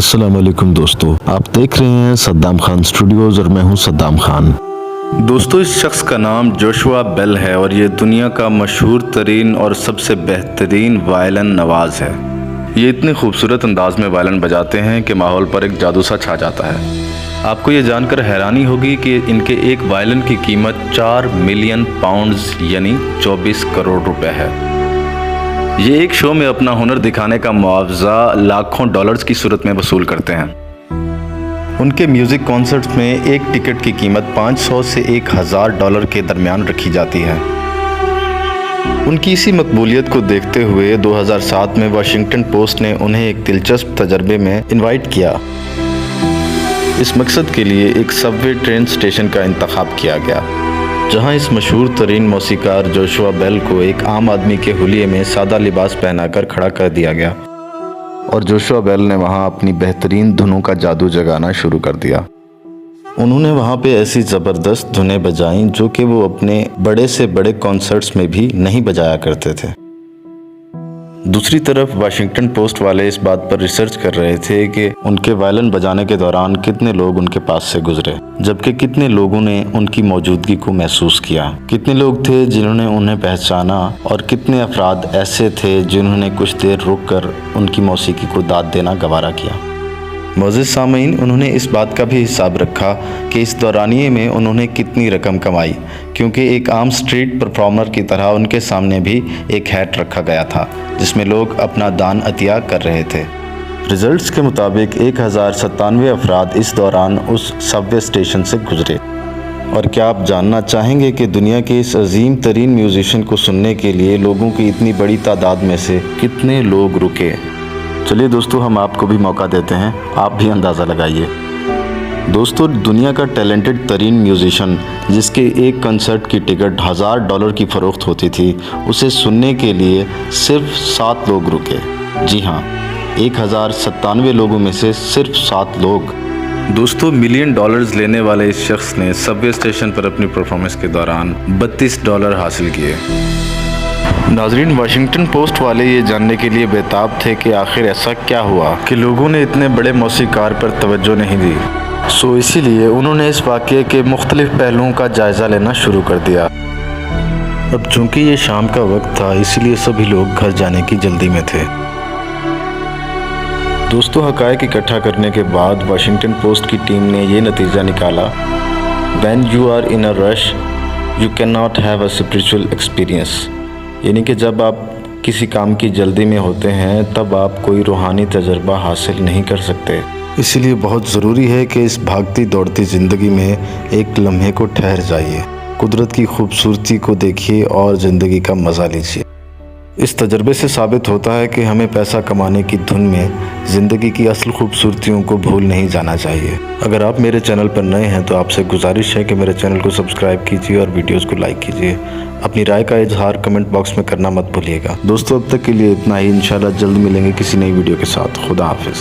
अस्सलाम वालेकुम दोस्तों, आप देख रहे हैं सद्दाम खान स्टूडियोज और मैं हूं सद्दाम खान। दोस्तों, इस शख्स का नाम जोशुआ बेल है और ये दुनिया का मशहूर तरीन और सबसे बेहतरीन वायलिन नवाज है। ये इतने खूबसूरत अंदाज में वायलिन बजाते हैं कि माहौल पर एक जादू सा छा जाता है। आपको ये जानकर हैरानी होगी कि इनके एक वायलिन की कीमत 4 मिलियन पाउंड्स यानी 24 करोड़ रुपए है। ये एक शो में अपना हुनर दिखाने का मुआवजा लाखों डॉलर्स की सूरत में वसूल करते हैं। उनके म्यूज़िक कॉन्सर्ट्स में एक टिकट की कीमत 500 से 1000 डॉलर के दरमियान रखी जाती है। उनकी इसी मकबूलियत को देखते हुए 2007 में वाशिंगटन पोस्ट ने उन्हें एक दिलचस्प तजर्बे में इनवाइट किया। इस मकसद के लिए एक सबवे ट्रेन स्टेशन का इंतखाब किया गया, जहां इस मशहूर तरीन मौसीकार जोशुआ बेल को एक आम आदमी के हुलिये में सादा लिबास पहनाकर खड़ा कर दिया गया और जोशुआ बेल ने वहां अपनी बेहतरीन धुनों का जादू जगाना शुरू कर दिया। उन्होंने वहां पे ऐसी ज़बरदस्त धुनें बजाईं जो कि वो अपने बड़े से बड़े कॉन्सर्ट्स में भी नहीं बजाया करते थे। दूसरी तरफ वाशिंगटन पोस्ट वाले इस बात पर रिसर्च कर रहे थे कि उनके वायलिन बजाने के दौरान कितने लोग उनके पास से गुजरे, जबकि कितने लोगों ने उनकी मौजूदगी को महसूस किया, कितने लोग थे जिन्होंने उन्हें पहचाना और कितने अफराद ऐसे थे जिन्होंने कुछ देर रुक कर उनकी मौसीकी को दाद देना गवारा किया। मोअज़्ज़िज़ सामीन, उन्होंने इस बात का भी हिसाब रखा कि इस दौरानिए में उन्होंने कितनी रकम कमाई, क्योंकि एक आम स्ट्रीट परफॉर्मर की तरह उनके सामने भी एक हैट रखा गया था जिसमें लोग अपना दान अतिया कर रहे थे। रिजल्ट्स के मुताबिक 1097 अफराद इस दौरान उस सबवे स्टेशन से गुजरे। और क्या आप जानना चाहेंगे कि दुनिया के इस अजीम तरीन म्यूजिशियन को सुनने के लिए लोगों की इतनी बड़ी तादाद में से कितने लोग रुके? चलिए दोस्तों, हम आपको भी मौका देते हैं, आप भी अंदाज़ा लगाइए। दोस्तों, दुनिया का टैलेंटेड तरीन म्यूजिशियन जिसके एक कंसर्ट की टिकट $1000 की फ़रोख्त होती थी, उसे सुनने के लिए सिर्फ 7 लोग रुके। जी हाँ, 1097 लोगों में से सिर्फ 7 लोग। दोस्तों, मिलियन डॉलर्स लेने वाले इस शख्स ने सबवे स्टेशन पर अपनी परफॉर्मेंस के दौरान $32 हासिल किए। नाजरीन, वाशिंगटन पोस्ट वाले ये जानने के लिए बेताब थे कि आखिर ऐसा क्या हुआ कि लोगों ने इतने बड़े मौसीकार पर तवज्जो नहीं दी। इसीलिए उन्होंने इस वाक़ये के मुख्तलिफ पहलुओं का जायज़ा लेना शुरू कर दिया। अब चूंकि ये शाम का वक्त था, इसीलिए सभी लोग घर जाने की जल्दी में थे। दोस्तों, हक़ाइक़ इकट्ठा करने के बाद वाशिंगटन पोस्ट की टीम ने ये नतीजा निकाला, When you are in a rush, you cannot have a spiritual experience। यानी कि जब आप किसी काम की जल्दी में होते हैं तब आप कोई रूहानी तजर्बा हासिल नहीं कर सकते। इसीलिए बहुत ज़रूरी है कि इस भागती दौड़ती ज़िंदगी में एक लम्हे को ठहर जाइए, कुदरत की खूबसूरती को देखिए और ज़िंदगी का मज़ा लीजिए। इस तजर्बे से साबित होता है कि हमें पैसा कमाने की धुन में ज़िंदगी की असल खूबसूरतियों को भूल नहीं जाना चाहिए। अगर आप मेरे चैनल पर नए हैं तो आपसे गुजारिश है कि मेरे चैनल को सब्सक्राइब कीजिए और वीडियोस को लाइक कीजिए। अपनी राय का इजहार कमेंट बॉक्स में करना मत भूलिएगा। दोस्तों, अब तक के लिए इतना ही। इंशाल्लाह जल्द मिलेंगे किसी नई वीडियो के साथ। खुदा हाफिज़।